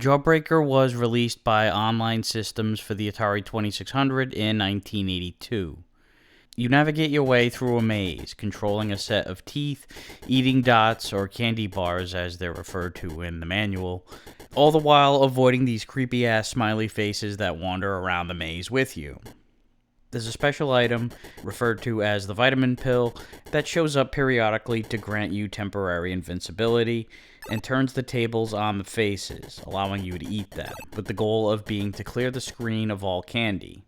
Jawbreaker was released by Online Systems for the Atari 2600 in 1982. You navigate your way through a maze, controlling a set of teeth, eating dots, or candy bars as they're referred to in the manual, all the while avoiding these creepy-ass smiley faces that wander around the maze with you. There's a special item, referred to as the vitamin pill, that shows up periodically to grant you temporary invincibility, and turns the tables on the faces, allowing you to eat them, with the goal of being to clear the screen of all candy.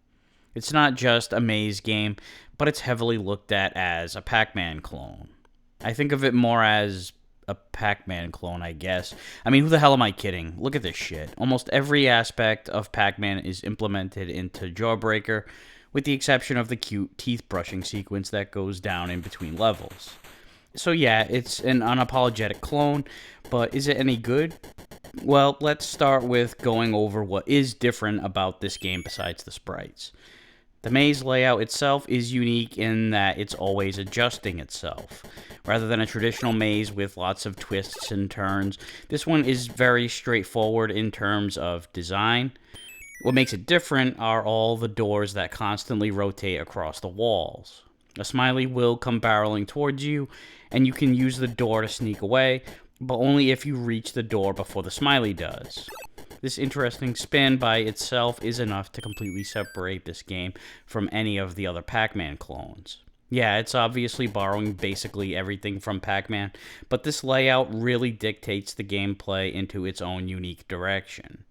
It's not just a maze game, but it's heavily looked at as a Pac-Man clone. I think of it more as a Pac-Man clone, I guess. I mean, who the hell am I kidding? Look at this shit. Almost every aspect of Pac-Man is implemented into Jawbreaker, with the exception of the cute teeth-brushing sequence that goes down in between levels. So yeah, it's an unapologetic clone, but is it any good? Well, let's start with going over what is different about this game besides the sprites. The maze layout itself is unique in that it's always adjusting itself. Rather than a traditional maze with lots of twists and turns, this one is very straightforward in terms of design. What makes it different are all the doors that constantly rotate across the walls. A smiley will come barreling towards you, and you can use the door to sneak away, but only if you reach the door before the smiley does. This interesting spin by itself is enough to completely separate this game from any of the other Pac-Man clones. Yeah, it's obviously borrowing basically everything from Pac-Man, but this layout really dictates the gameplay into its own unique direction.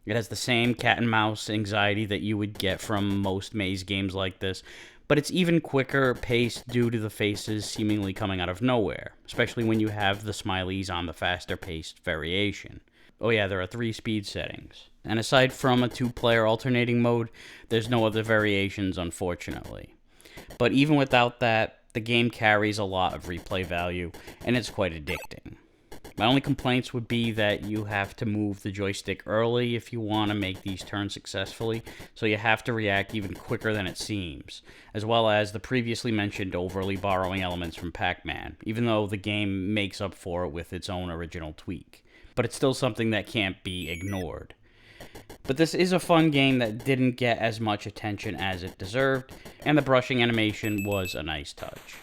It has the same cat and mouse anxiety that you would get from most maze games like this, but it's even quicker paced due to the faces seemingly coming out of nowhere, especially when you have the smileys on the faster paced variation. Oh yeah, there are 3 speed settings. And aside from a 2-player alternating mode, there's no other variations, unfortunately. But even without that, the game carries a lot of replay value, and it's quite addicting. My only complaints would be that you have to move the joystick early if you want to make these turns successfully, so you have to react even quicker than it seems, as well as the previously mentioned overly borrowing elements from Pac-Man, even though the game makes up for it with its own original tweak. But it's still something that can't be ignored. But this is a fun game that didn't get as much attention as it deserved, and the brushing animation was a nice touch.